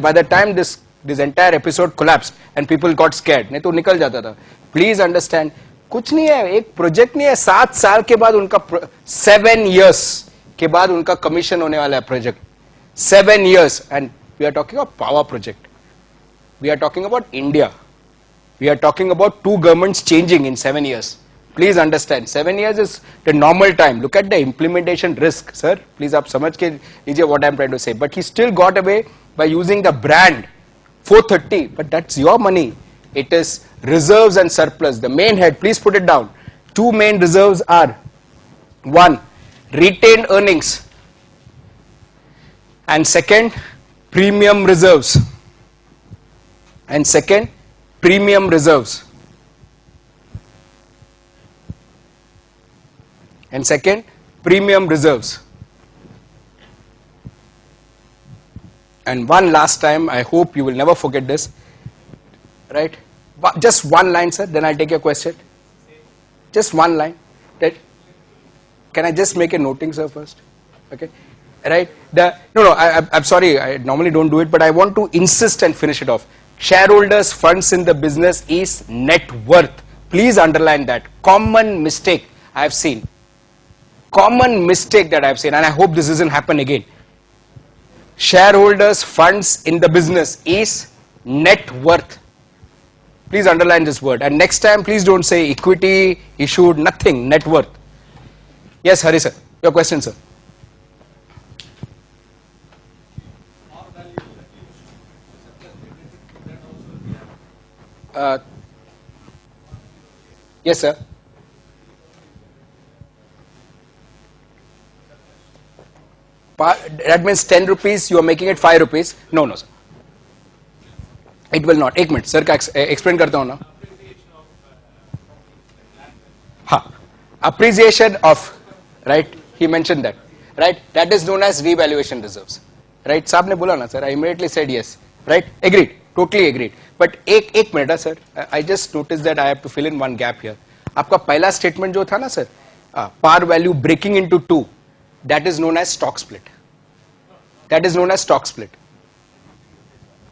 By the time this entire episode collapsed and people got scared, नहीं तो निकल जाता था. Please understand, कुछ नहीं है, एक प्रोजेक्ट नहीं है. 7 साल के बाद उनका 7 years के बाद उनका कमीशन होने वाला है project. 7 years, and we are talking about power project. We are talking about India. We are talking about 2 governments changing in 7 years. Please understand, 7 years is the normal time. Look at the implementation risk, sir. Please आप समझ के लीजिए what I am trying to say. But he still got away by using the brand 430. But that's your money. It is reserves and surplus. The main head, please put it down. 2 main reserves are 1, retained earnings, and second, premium reserves. And second, premium reserves. And second, premium reserves. And one last time, I hope you will never forget this, right? Just one line, sir, then I'll take your question. Just one line. Right? Can I just make a noting, sir, first? Okay. Right? I'm sorry, I normally don't do it, but I want to insist and finish it off. Shareholders' funds in the business is net worth. Please underline that. Common mistake I have seen. Common mistake that I have seen, and I hope this doesn't happen again. Shareholders' funds in the business is net worth. Please underline this word. And next time, please don't say equity, issued, nothing, net worth. Yes, Hari sir. Your question, sir. Yes, sir. That means 10 rupees, you are making it 5 rupees. No, no, sir. It will not. 1 minute, sir. Explain करता हूँ ना. हाँ. Appreciation of, right? He mentioned that, right? That is known as revaluation reserves, right? साहब ने बोला ना, sir. I immediately said yes, right? Agreed. Totally agreed. But एक minute, sir. I just noticed that I have to fill in one gap here. आपका पहला statement जो था ना, sir, par value breaking into 2, that is known as stock split. That is known as stock split.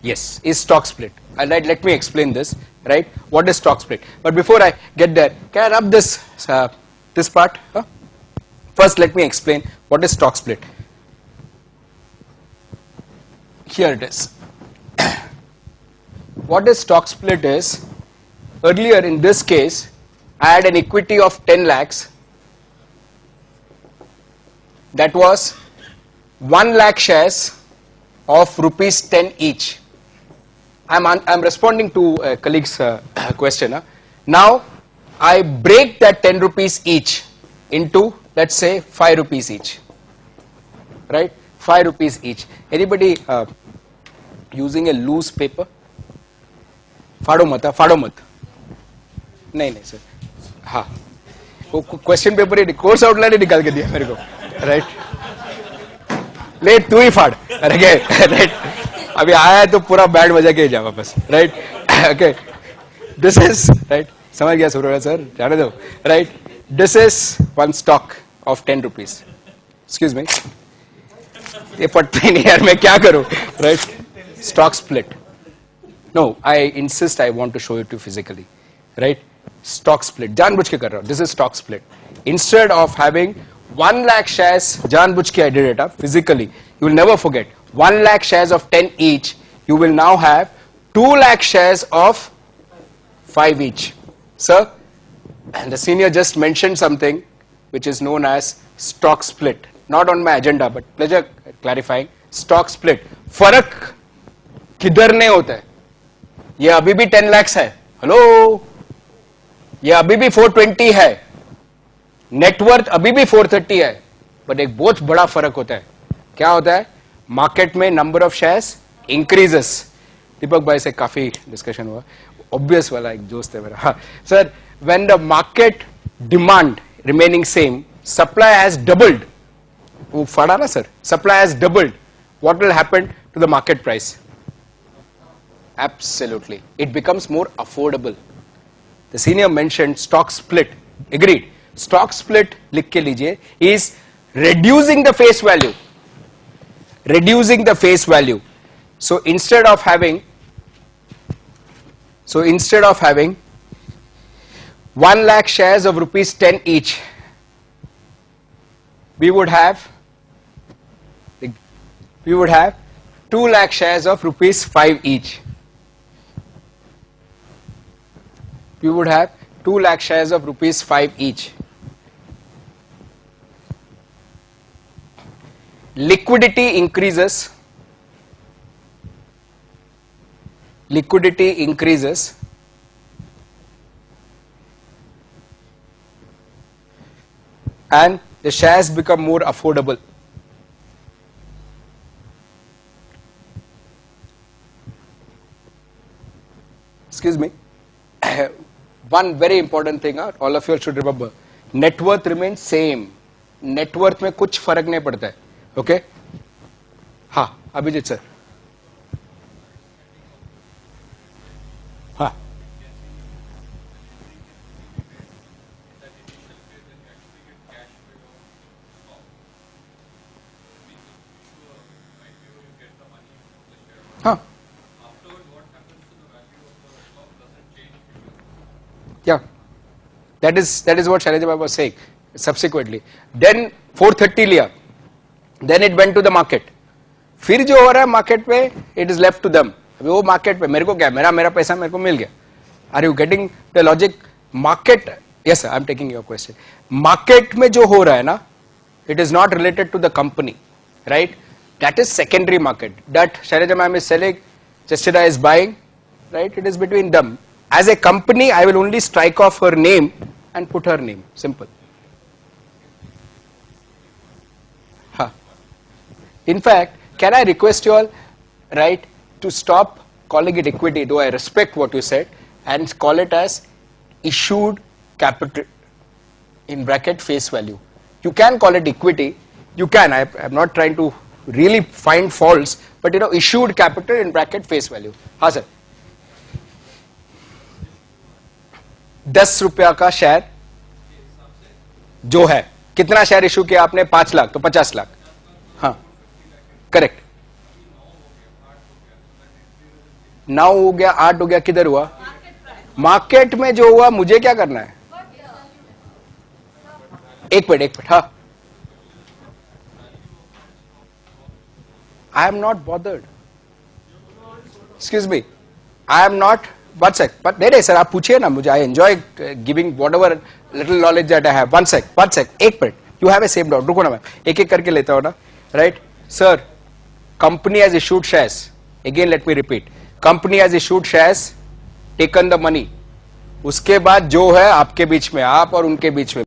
Yes, is stock split. Alright, let me explain this. Right? What is stock split? But before I get there, can I rub this this part? Huh? First, let me explain what is stock split. Here it is. What is stock split is, earlier in this case, I had an equity of 10 lakhs. That was 1 lakh shares of rupees 10 each. I'm responding to a colleague's question. Now, I break that 10 rupees each into, let's say, 5 rupees each. Right? 5 rupees each. Anybody using a loose paper? फाड़ो मत. नहीं sir. हाँ. वो question paper ही course outline ही निकाल के दिया मेरे को. Right? ले तू ही फाड़. राइट? अभी आया है तो पूरा बैंड बजा के जा वापस. Right? Okay. This is right. समझ गया सुब्रमण्यम सर? जाने दो. Right? This is one stock of 10 rupees. Excuse me. ये पटते नहीं यार, मैं क्या करूं? Right? Stock split. No, I insist, I want to show it to you physically. Right? Stock split. जानबूझ के कर रहा हूं. This is stock split. Instead of having 1 lakh shares, जानबूझ के I did it up physically. You will never forget. 1 lakh shares of 10 each. You will now have 2 lakh shares of 5 each. Sir, and the senior just mentioned something which is known as stock split. Not on my agenda, but pleasure clarifying. Stock split. फर्क किधर नहीं होता है. ये अभी भी 10 lakhs है. Hello, ये अभी भी 420 है. नेटवर्थ अभी भी 430 है. बट एक बहुत बड़ा फर्क होता है. क्या होता है? मार्केट में नंबर ऑफ शेयर्स इंक्रीजेस. दीपक भाई से काफी डिस्कशन हुआ. ऑब्वियस वाला एक दोस्त है मेरा. Sir, when the market demand remaining same, supply has doubled. वो फड़ा ना sir, supply has doubled. What will happen to the market price? Absolutely. It becomes more affordable. The senior mentioned stock split. Agreed. Stock split, लिख के लीजिए, is reducing the face value. Reducing the face value. So instead of having 1 lakh shares of rupees 10 each, we would have 2 lakh shares of rupees 5 each. We would have 2 lakh shares of rupees 5 each. Liquidity increases. And the shares become more affordable. Excuse me. One very important thing, all of you should remember, net worth remains same. Net worth में कुछ फर्क नहीं पड़ता है. Okay? हाँ, Abhijit sir. हाँ. हाँ. Yeah, that is what Shailaja was saying. Subsequently, then 430 लिया, then it went to the market. फिर जो हो रहा है market पे, it is left to them. अभी वो market पे मेरे को क्या, मेरा पैसा मेरे को मिल गया. Are you getting the logic? Market, yes sir, I am taking your question. Market में जो हो रहा है ना, it is not related to the company, right? That is secondary market. That Shailaja ma'am is selling, Chestida is buying, right? It is between them. As a company, I will only strike off her name and put her name. Simple. Huh. In fact, can I request you all, right, to stop calling it equity, though I respect what you said, and call it as issued capital, in bracket face value. You can call it equity. You can. I am not trying to really find faults, but you know, issued capital in bracket face value. हाँ sir. 10 रुपया का share जो है, कितना share issue किया आपने? 5 लाख, तो 50 लाख. हाँ, करेक्ट. 9 हो गया, 8 हो गया, किधर हुआ? मार्केट में जो हुआ, मुझे क्या करना है? एक मिनट. हाँ, I am not bothered. Excuse me, I am not. One sec. But नहीं सर, आप पूछिए ना मुझे. I enjoy giving whatever little knowledge that I have. One sec. एक minute. You have a same doubt. रुको ना, मैं एक करके लेता हूँ ना. Right, sir. Company has issued shares. Again, let me repeat. Company has issued shares. Taken the money. उसके बाद जो है आपके बीच में, आप और उनके बीच में.